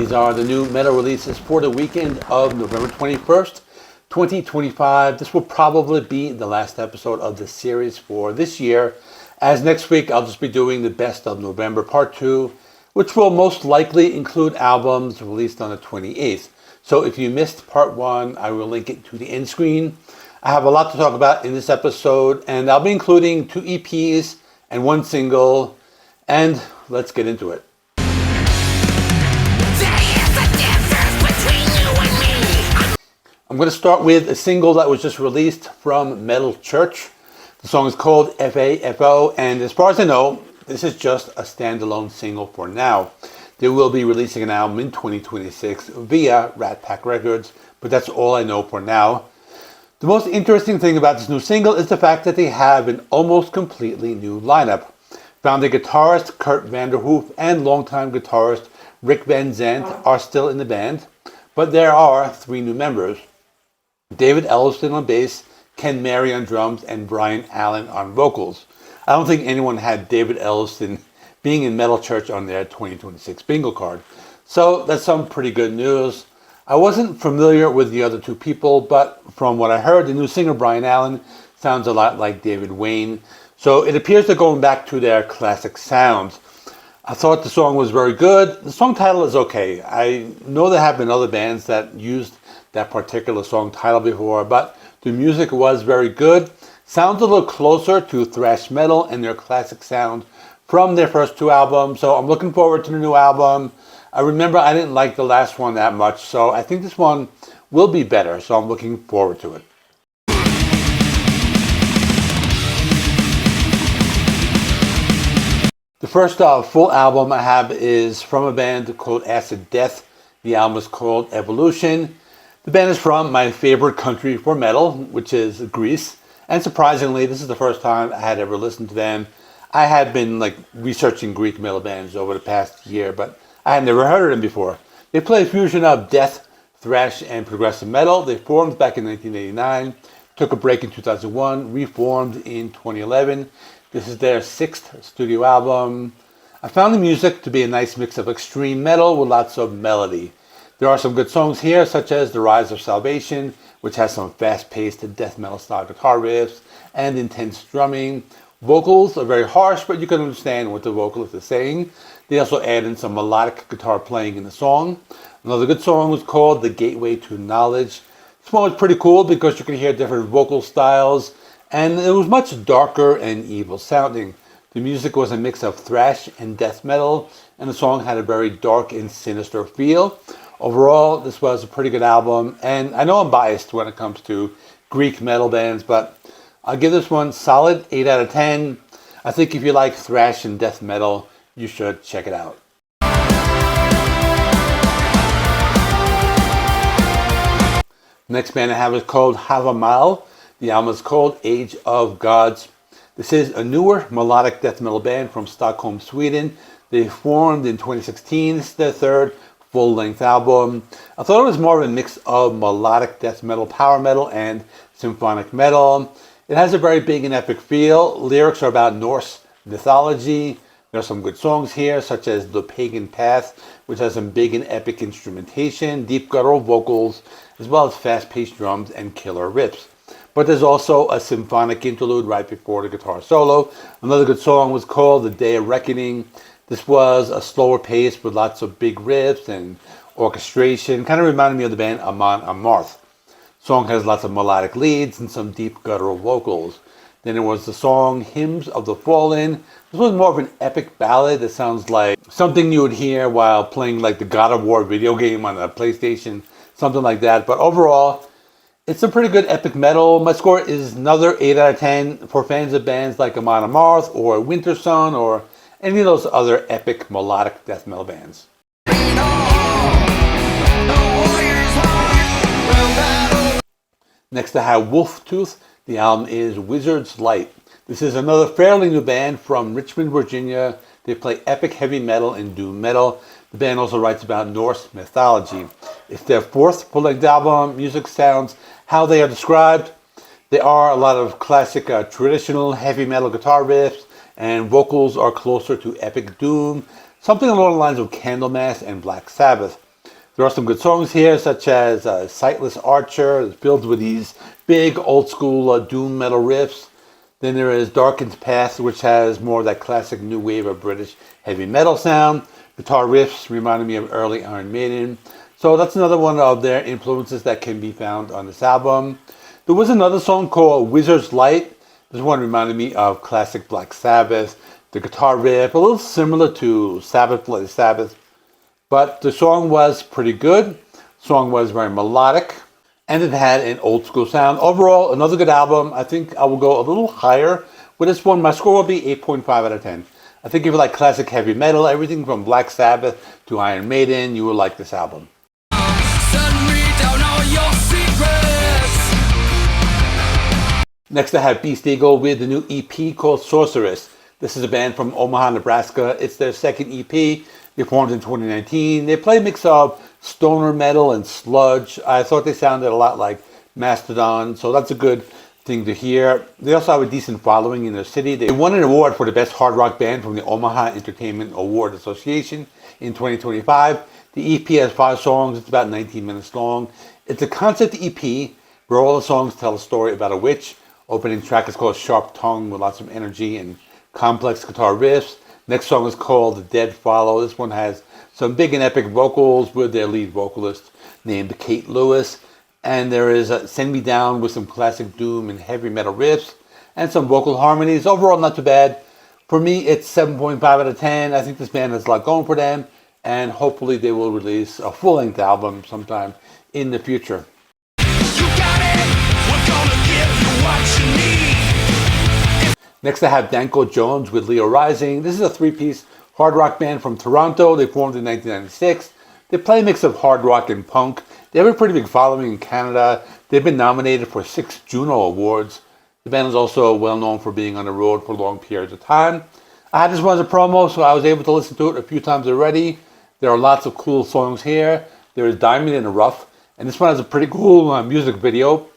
These are the new metal releases for the weekend of November 21st, 2025. This will probably be the last episode of the series for this year, as next week I'll just be doing the Best of November Part 2, which will most likely include albums released on the 28th. So if you missed Part 1, I will link it to the end screen. I have a lot to talk about in this episode, and I'll be including 2 EPs and 1 single, and let's get into it. I'm going to start with a single that was just released from Metal Church. The song is called F.A.F.O, and as far as I know, this is just a standalone single for now. They will be releasing an album in 2026 via Rat Pack Records, but that's all I know for now. The most interesting thing about this new single is the fact that they have an almost completely new lineup. Founding guitarist Kurt Vanderhoof and longtime guitarist Rick Van Zandt are still in the band, but there are 3 new members. David Ellefson on bass, Ken Mary on drums, and Brian Allen on vocals. I don't think anyone had David Ellefson being in Metal Church on their 2026 bingo card. So that's some pretty good news. I wasn't familiar with the other 2 people, but from what I heard, the new singer Brian Allen sounds a lot like David Wayne. So it appears they're going back to their classic sounds. I thought the song was very good. The song title is okay. I know there have been other bands that used that particular song title before, but the music was very good. Sounds a little closer to thrash metal and their classic sound from their first 2 albums, so I'm looking forward to the new album. I remember I didn't like the last one that much, so I think this one will be better, so I'm looking forward to it. The first full album I have is from a band called Acid Death. The album is called Evolution. The band is from my favorite country for metal, which is Greece. And surprisingly, this is the first time I had ever listened to them. I had been researching Greek metal bands over the past year, but I had never heard of them before. They play a fusion of death, thrash, and progressive metal. They formed back in 1989, took a break in 2001, reformed in 2011. This is their 6th studio album. I found the music to be a nice mix of extreme metal with lots of melody. There are some good songs here, such as The Rise of Salvation, which has some fast-paced death metal style guitar riffs and intense drumming. Vocals are very harsh, but you can understand what the vocalist is saying. They also add in some melodic guitar playing in the song. Another good song was called The Gateway to Knowledge. This one was pretty cool because you can hear different vocal styles, and it was much darker and evil sounding. The music was a mix of thrash and death metal, and the song had a very dark and sinister feel. Overall, this was a pretty good album, and I know I'm biased when it comes to Greek metal bands, but I'll give this one solid 8 out of 10. I think if you like thrash and death metal, you should check it out. The next band I have is called Havamal. The album is called Age of Gods. This is a newer melodic death metal band from Stockholm, Sweden. They formed in 2016. This is their 3rd full-length album. I thought it was more of a mix of melodic death metal, power metal, and symphonic metal. It has a very big and epic feel. Lyrics are about Norse mythology. There are some good songs here, such as The Pagan Path, which has some big and epic instrumentation, deep guttural vocals, as well as fast-paced drums and killer riffs. But there's also a symphonic interlude right before the guitar solo. Another good song was called The Day of Reckoning. This was a slower pace with lots of big riffs and orchestration. Kind of reminded me of the band Amon Amarth. The song has lots of melodic leads and some deep guttural vocals. Then there was the song Hymns of the Fallen. This was more of an epic ballad that sounds like something you would hear while playing the God of War video game on a PlayStation, something like that. But overall, it's a pretty good epic metal. My score is another 8 out of 10 for fans of bands like Amon Amarth or Winter Sun or any of those other epic melodic death metal bands. Next I have Wolftooth. The album is Wizard's Light. This is another fairly new band from Richmond, Virginia. They play epic heavy metal and doom metal. The band also writes about Norse mythology. It's their 4th full-length album. Music sounds how they are described. There are a lot of classic traditional heavy metal guitar riffs, and vocals are closer to epic doom, something along the lines of Candlemass and Black Sabbath. There are some good songs here, such as Sightless Archer. It's built with these big old school doom metal riffs. Then there is Darkened Path, which has more of that classic new wave of British heavy metal sound. Guitar riffs reminding me of early Iron Maiden. So that's another one of their influences that can be found on this album. There was another song called Wizard's Light. This one reminded me of classic Black Sabbath. The guitar riff, a little similar to Sabbath, Bloody Sabbath. But the song was pretty good. The song was very melodic. And it had an old school sound. Overall, another good album. I think I will go a little higher with this one. My score will be 8.5 out of 10. I think if you like classic heavy metal, everything from Black Sabbath to Iron Maiden, you will like this album. Next I have Beast Eagle with the new EP called Sorceress. This is a band from Omaha, Nebraska. It's their second EP. They formed in 2019. They play a mix of stoner metal and sludge. I thought they sounded a lot like Mastodon, so that's a good thing to hear. They also have a decent following in their city. They won an award for the best hard rock band from the Omaha Entertainment Award Association in 2025. The EP has 5 songs. It's about 19 minutes long. It's a concept EP where all the songs tell a story about a witch. Opening track is called Sharp Tongue with lots of energy and complex guitar riffs. Next song is called The Dead Follow. This one has some big and epic vocals with their lead vocalist named Kate Lewis. And there is Send Me Down with some classic doom and heavy metal riffs and some vocal harmonies. Overall, not too bad. For me, it's 7.5 out of 10. I think this band has a lot going for them. And hopefully they will release a full-length album sometime in the future. Next I have Danko Jones with Leo Rising. This is a 3-piece hard rock band from Toronto. They formed in 1996. They play a mix of hard rock and punk. They have a pretty big following in Canada. They've been nominated for 6 Juno Awards. The band is also well known for being on the road for long periods of time. I had this one as a promo, so I was able to listen to it a few times already. There are lots of cool songs here. There is Diamond in the Rough, and this one has a pretty cool music video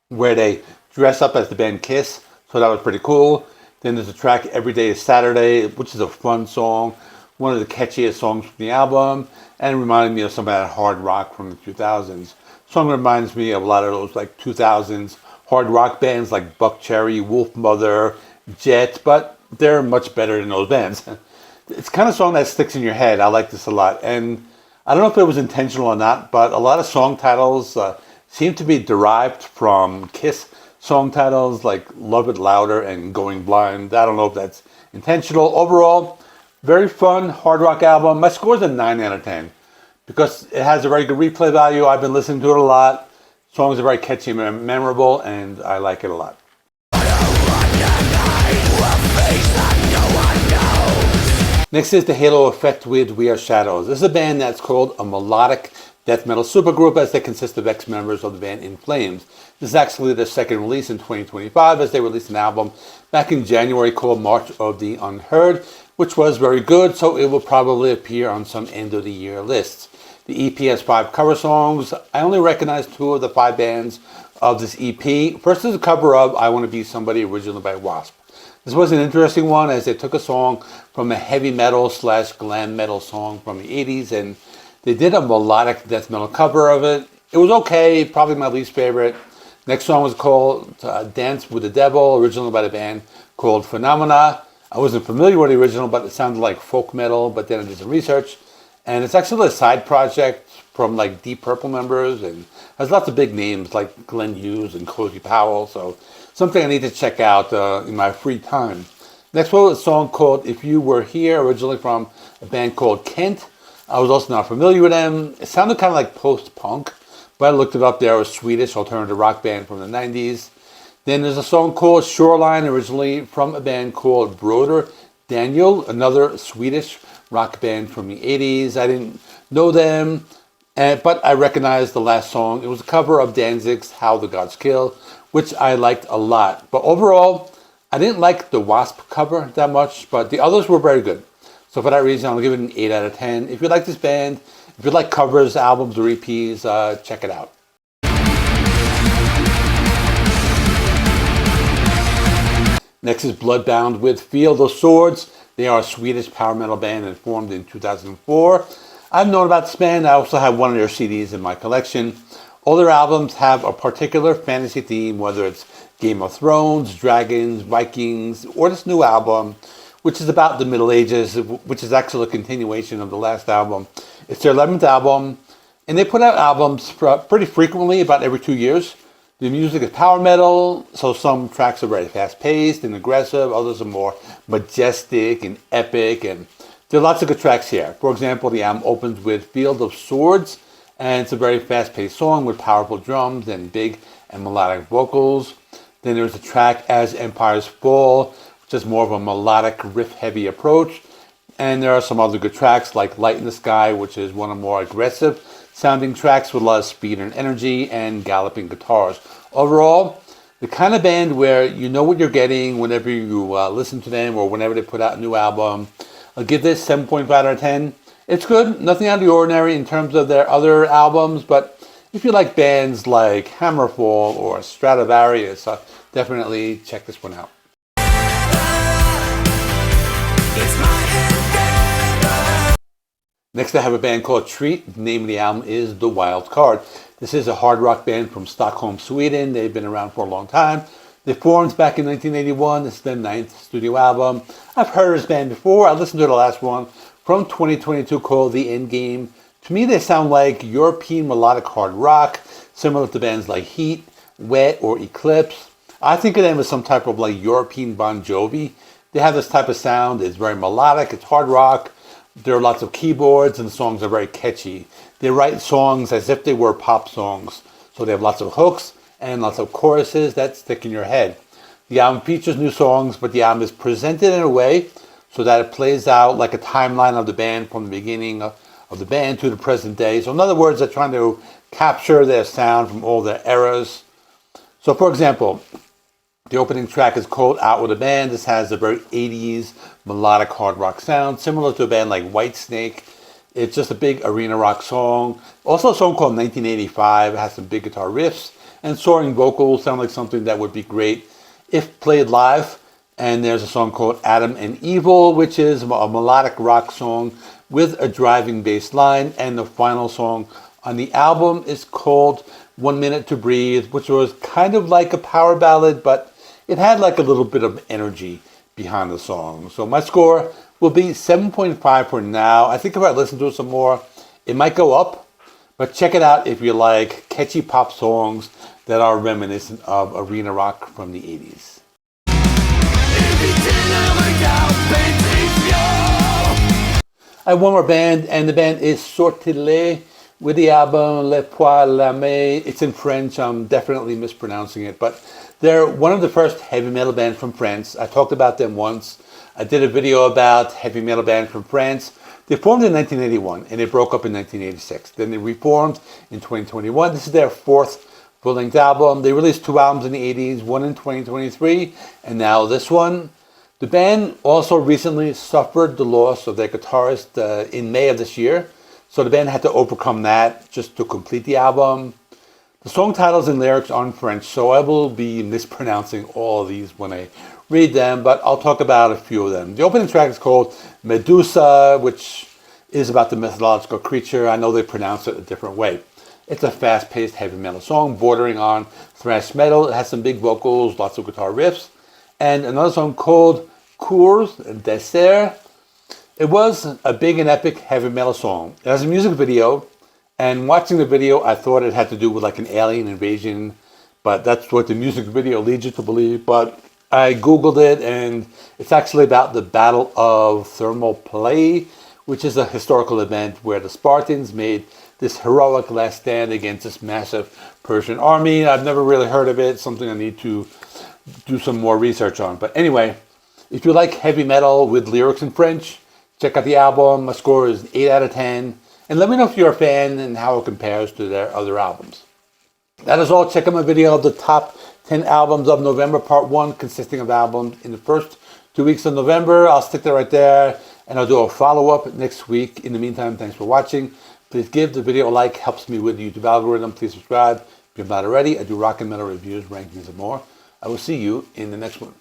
where they dress up as the band Kiss. So that was pretty cool. Then there's a track Every Day is Saturday, which is a fun song. One of the catchiest songs from the album. And it reminded me of some of that hard rock from the 2000s. The song reminds me of a lot of those like 2000s hard rock bands like Buckcherry, Wolfmother, Jet. But they're much better than those bands. It's kind of song that sticks in your head. I like this a lot. And I don't know if it was intentional or not, but a lot of song titles seem to be derived from Kiss song titles like Love It Louder and Going Blind. I don't know if that's intentional. Overall, very fun hard rock album. My score is a 9 out of 10 because it has a very good replay value. I've been listening to it a lot. Songs are very catchy and memorable, and I like it a lot. Next is the Halo Effect with We Are Shadows. This is a band that's called a melodic death metal supergroup, as they consist of ex-members of the band In Flames. This is actually their second release in 2025, as they released an album back in January called March of the Unheard, which was very good, so it will probably appear on some end-of-the-year lists. The EP has 5 cover songs. I only recognize 2 of the 5 bands of this EP. First is a cover of I Want to Be Somebody, originally by Wasp. This was an interesting one, as they took a song from a heavy metal / glam metal song from the 80s, and they did a melodic death metal cover of it. It was okay, probably my least favorite. Next song was called Dance with the Devil, originally by the band called Phenomena. I wasn't familiar with the original, but it sounded like folk metal, but then I did some research. And it's actually a side project from like Deep Purple members, and has lots of big names like Glenn Hughes and Cozy Powell, so something I need to check out in my free time. Next one was a song called If You Were Here, originally from a band called Kent. I was also not familiar with them. It sounded kind of like post-punk, but I looked it up. They're a Swedish alternative rock band from the 90s. Then there's a song called Shoreline, originally from a band called Broder Daniel, another Swedish rock band from the 80s. I didn't know them, but I recognized the last song. It was a cover of Danzig's How the Gods Kill, which I liked a lot. But overall, I didn't like the Wasp cover that much, but the others were very good. So for that reason, I'll give it an 8 out of 10. If you like this band, if you like covers, albums, or EPs, check it out. Next is Bloodbound with Field of Swords. They are a Swedish power metal band and formed in 2004. I've known about this band. I also have one of their CDs in my collection. All their albums have a particular fantasy theme, whether it's Game of Thrones, Dragons, Vikings, or this new album, which is about the Middle Ages, which is actually a continuation of the last album. It's their 11th album, and they put out albums pretty frequently, about every 2 years. The music is power metal, so some tracks are very fast-paced and aggressive, others are more majestic and epic, and there are lots of good tracks here. For example, the album opens with Field of Swords, and it's a very fast-paced song with powerful drums and big and melodic vocals. Then there's a track As Empires Fall, which is more of a melodic, riff-heavy approach. And there are some other good tracks like Light in the Sky, which is one of the more aggressive sounding tracks with a lot of speed and energy and galloping guitars. Overall, the kind of band where you know what you're getting whenever you listen to them or whenever they put out a new album. I'll give this 7.5 out of 10. It's good, nothing out of the ordinary in terms of their other albums, but if you like bands like Hammerfall or Stratovarius, definitely check this one out. Next I have a band called Treat. The name of the album is The Wild Card. This is a hard rock band from Stockholm, Sweden. They've been around for a long time. They formed back in 1981. This is their 9th studio album. I've heard of this band before. I listened to the last one from 2022 called The Endgame. To me, they sound like European melodic hard rock, similar to bands like Heat, Wet, or Eclipse. I think of them as some type of like European Bon Jovi. They have this type of sound. It's very melodic. It's hard rock. There are lots of keyboards, and the songs are very catchy. They write songs as if they were pop songs. So they have lots of hooks and lots of choruses that stick in your head. The album features new songs, but the album is presented in a way so that it plays out like a timeline of the band from the beginning of the band to the present day. So in other words, they're trying to capture their sound from all their eras. So for example, the opening track is called Out With A Band. This has a very 80s melodic hard rock sound, similar to a band like Whitesnake. It's just a big arena rock song. Also a song called 1985. It has some big guitar riffs and soaring vocals. Sound like something that would be great if played live. And there's a song called Adam and Evil, which is a melodic rock song with a driving bass line. And the final song on the album is called 1 Minute to Breathe, which was kind of like a power ballad, but it had like a little bit of energy behind the song. So my score will be 7.5 for now. I think if I listen to it some more, it might go up. But check it out if you like catchy pop songs that are reminiscent of arena rock from the 80s. I have one more band, and the band is Sortilege with the album Le Poids, La Main. It's in French. I'm definitely mispronouncing it, but they're one of the first heavy metal bands from France. I talked about them once. I did a video about heavy metal band from France. They formed in 1981, and they broke up in 1986. Then they reformed in 2021. This is their 4th full-length album. They released 2 albums in the 80s, one in 2023, and now this one. The band also recently suffered the loss of their guitarist in May of this year. So the band had to overcome that just to complete the album. The song titles and lyrics are in French, so I will be mispronouncing all of these when I read them, but I'll talk about a few of them. The opening track is called Medusa, which is about the mythological creature. I know they pronounce it a different way. It's a fast-paced heavy metal song bordering on thrash metal. It has some big vocals, lots of guitar riffs. And another song called Cours Dessert. It was a big and epic heavy metal song. It has a music video, and watching the video, I thought it had to do with like an alien invasion, but that's what the music video leads you to believe. But I Googled it, and it's actually about the Battle of Thermopylae, which is a historical event where the Spartans made this heroic last stand against this massive Persian army. I've never really heard of it. It's something I need to do some more research on. But anyway, if you like heavy metal with lyrics in French, check out the album. My score is 8 out of 10. And let me know if you're a fan and how it compares to their other albums. That is all. Check out my video of the top 10 albums of November, part 1, consisting of albums in the first 2 weeks of November. I'll stick that right there, and I'll do a follow-up next week. In the meantime, thanks for watching. Please give the video a like. Helps me with the YouTube algorithm. Please subscribe if you're not already. I do rock and metal reviews, rankings, and more. I will see you in the next one.